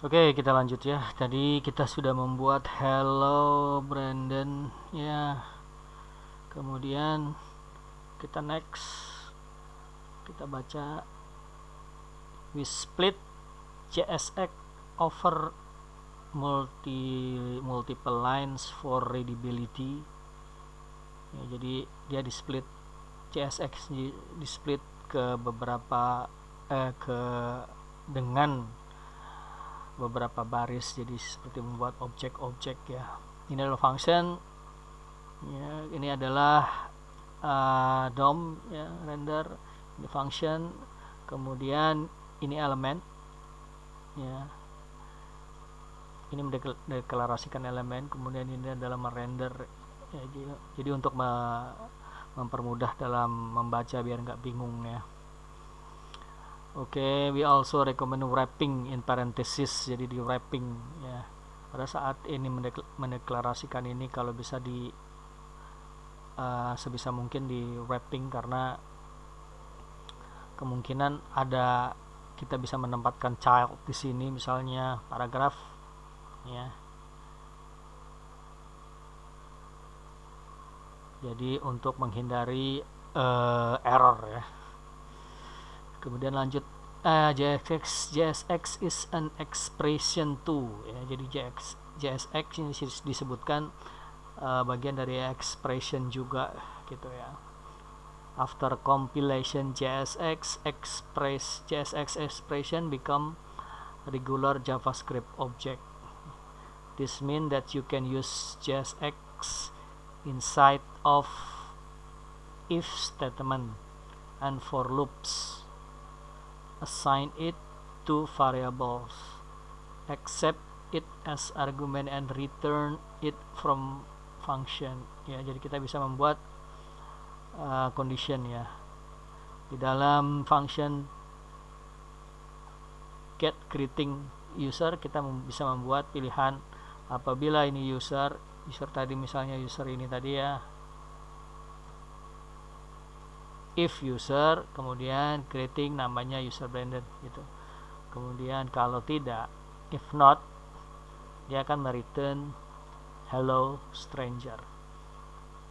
Oke, kita lanjut ya. Tadi kita sudah membuat hello Brandon ya. Kemudian kita next. Kita baca we split JSX over multiple lines for readability. Ya, jadi dia di split JSX di split ke beberapa ke dengan beberapa baris, jadi seperti membuat objek-objek ya. Ini adalah function ya, ini adalah DOM ya, render, ini function, kemudian ini elemen ya, ini mendeklarasikan elemen, kemudian ini adalah merender ya, jadi untuk mempermudah dalam membaca biar nggak bingung ya. Oke, we also recommend wrapping in parenthesis, jadi di wrapping ya. Pada saat ini mendeklarasikan ini kalau bisa di sebisa mungkin di wrapping, karena kemungkinan ada kita bisa menempatkan child di sini, misalnya paragraf ya. Jadi untuk menghindari error ya. Kemudian lanjut, JSX is an expression too ya. Jadi JSX ini disebutkan bagian dari expression juga gitu ya. After compilation, JSX expression become regular JavaScript object. This means that you can use JSX inside of if statement and for loops. Assign it to variables, accept it as argument and return it from function ya. Jadi kita bisa membuat condition ya di dalam function get greeting user. Kita bisa membuat pilihan apabila ini user tadi, misalnya user ini tadi ya, if user, kemudian greeting namanya user Brandon gitu. Kemudian kalau tidak, if not, dia akan mereturn hello stranger.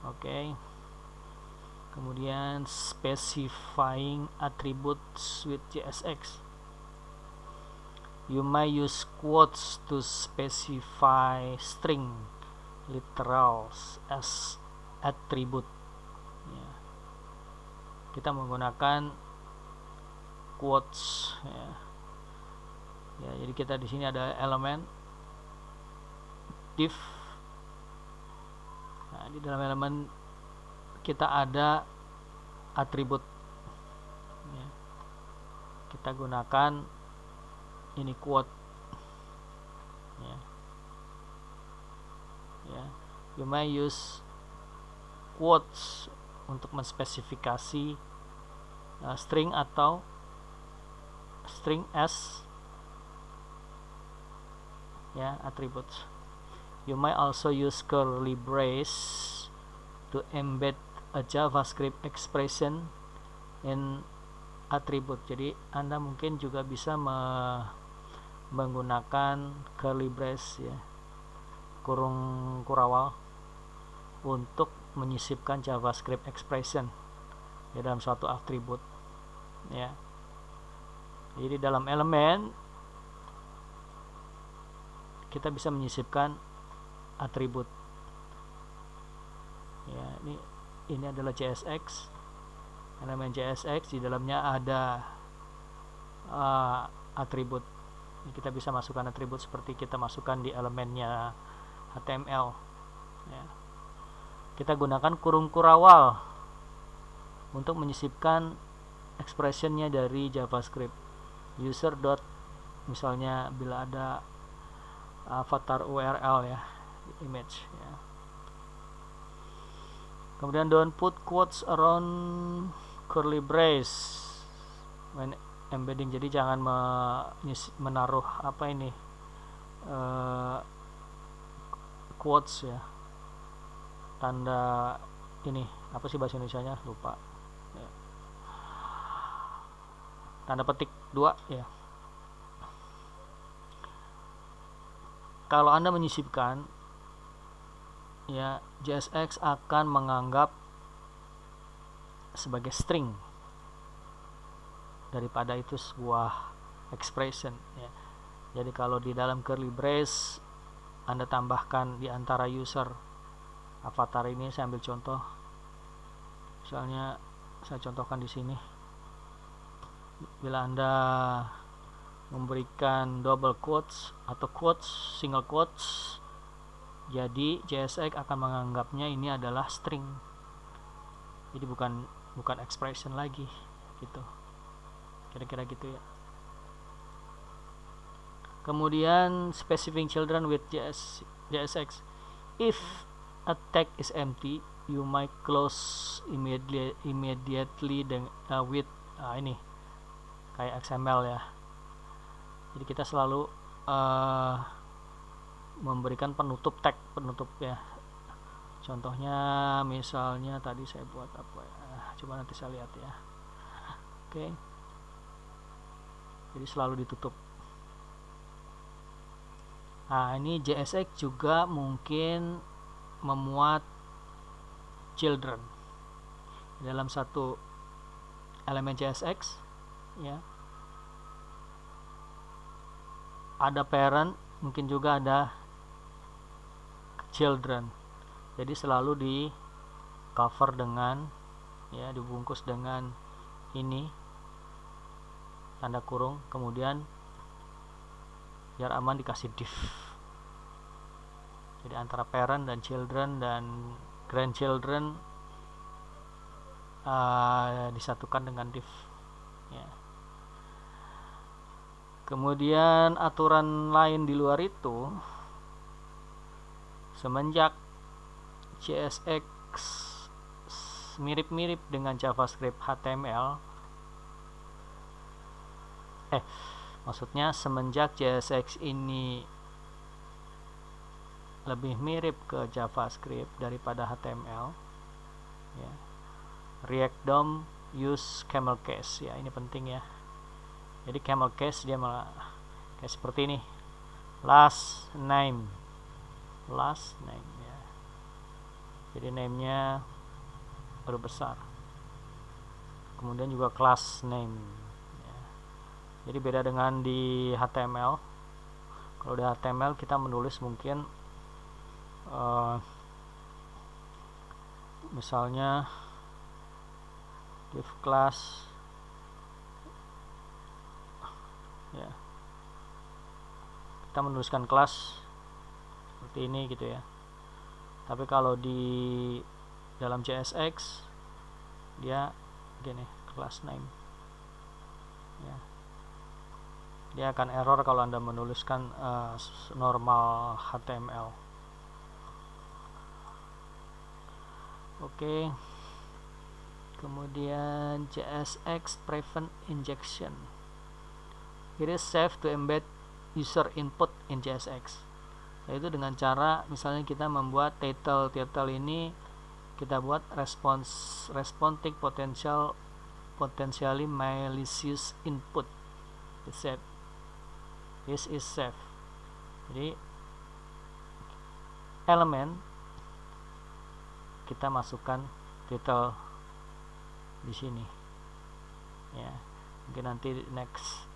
Oke. Kemudian specifying attributes with JSX. You may use quotes to specify string literals as attribute. Ya. Kita menggunakan quotes ya. Ya, jadi kita di sini ada elemen div. Nah, di dalam elemen kita ada atribut ya. Kita gunakan ini quote ya. Ya, you may use quotes untuk menspesifikasi string atau string as ya attributes. You may also use curly brace to embed a JavaScript expression in attribute. Jadi Anda mungkin juga bisa menggunakan curly brace ya, kurung kurawal, untuk menyisipkan JavaScript expression di dalam suatu atribut ya. Jadi dalam elemen kita bisa menyisipkan atribut ya. Ini adalah JSX, elemen JSX, di dalamnya ada atribut. Kita bisa masukkan atribut seperti kita masukkan di elemennya HTML ya. Kita gunakan kurung kurawal untuk menyisipkan expressionnya dari JavaScript. User dot, misalnya bila ada avatar URL ya, image ya. Kemudian don't put quotes around curly brace when embedding. Jadi jangan menaruh apa ini quotes ya, tanda ini apa sih bahasa Indonesianya, lupa ya. Tanda petik 2 ya. kalau Anda menyisipkan, ya, JSX akan menganggap sebagai string daripada itu sebuah expression, ya. Jadi kalau di dalam curly brace Anda tambahkan di antara user avatar ini, saya ambil contoh, misalnya saya contohkan di sini, bila Anda memberikan double quotes atau quotes, single quotes, jadi JSX akan menganggapnya ini adalah string, jadi bukan expression lagi, gitu, kira-kira gitu ya. Kemudian specifying children with JSX, if a tag is empty, you might close immediately with ini kayak XML ya. Jadi kita selalu memberikan penutup tag, penutup ya. Contohnya misalnya tadi saya buat apa ya, coba nanti saya lihat ya. Oke. Jadi selalu ditutup. Nah, ini JSX juga mungkin memuat children dalam satu elemen JSX, ya. Ada parent, mungkin juga ada children. Jadi selalu di cover dengan, ya, dibungkus dengan ini tanda kurung, kemudian biar aman dikasih div. Jadi antara parent dan children dan grandchildren disatukan dengan div, ya. Kemudian aturan lain di luar itu, semenjak JSX mirip-mirip dengan JavaScript HTML, maksudnya semenjak JSX ini lebih mirip ke JavaScript daripada HTML, ya, React DOM use camel case, ya, ini penting ya. Jadi camel case dia malah kayak seperti ini, last name ya. Jadi name-nya huruf besar, kemudian juga class name, ya. Jadi beda dengan di HTML. Kalau di HTML kita menulis mungkin misalnya div class, ya, kita menuliskan kelas seperti ini gitu ya. Tapi kalau di dalam JSX dia gini, class name, ya. Dia akan error kalau Anda menuliskan normal HTML. Oke. Kemudian JSX prevent injection. It is safe to embed user input in JSX. Yaitu dengan cara misalnya kita membuat title ini kita buat responding potentially malicious input. This is safe. Jadi elemen kita masukkan title di sini, ya. Mungkin nanti next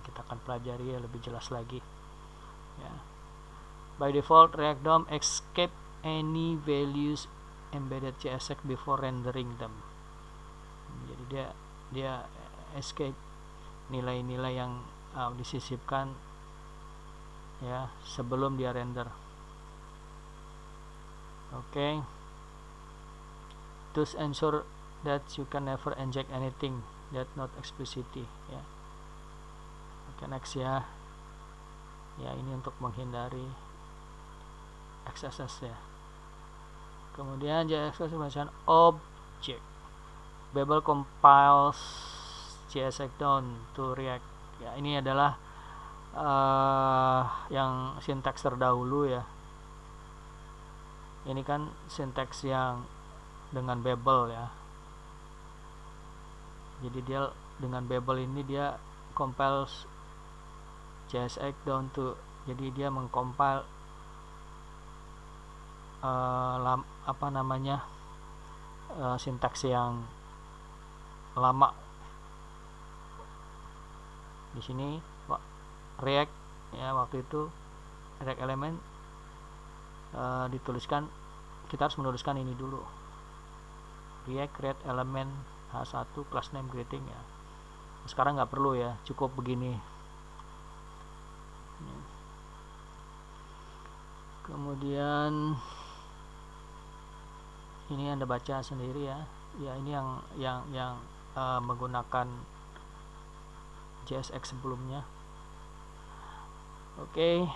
kita akan pelajari ya lebih jelas lagi, ya. By default React DOM escape any values embedded JSX before rendering them. Jadi dia escape nilai-nilai yang disisipkan, ya, sebelum dia render. Oke. To ensure that you can never inject anything that not explicitly, ya. Oke, next ya. Ya, ini untuk menghindari XSS ya. Kemudian JSX mention object. Babel compiles JSX down to React. Ya, ini adalah yang sintaks terdahulu ya. Ini kan sintaks yang dengan Babel ya. Jadi dia dengan Babel ini dia compiles JSX down to, jadi dia mengcompile sintaks yang lama. Di sini React ya, waktu itu React element dituliskan, kita harus menuliskan ini dulu, React create element h1 class name greeting ya. Sekarang nggak perlu ya, cukup begini. Kemudian ini Anda baca sendiri ya. Ya, ini yang menggunakan JSX sebelumnya. Oke,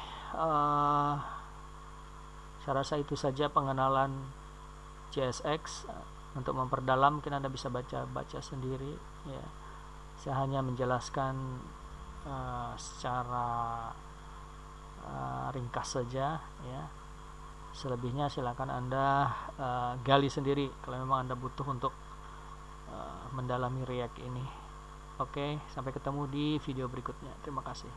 saya rasa itu saja pengenalan JSX. Untuk memperdalam mungkin Anda bisa baca sendiri ya. Saya hanya menjelaskan secara ringkas saja ya. Selebihnya silakan Anda gali sendiri kalau memang Anda butuh untuk mendalami React ini. Oke, sampai ketemu di video berikutnya. Terima kasih.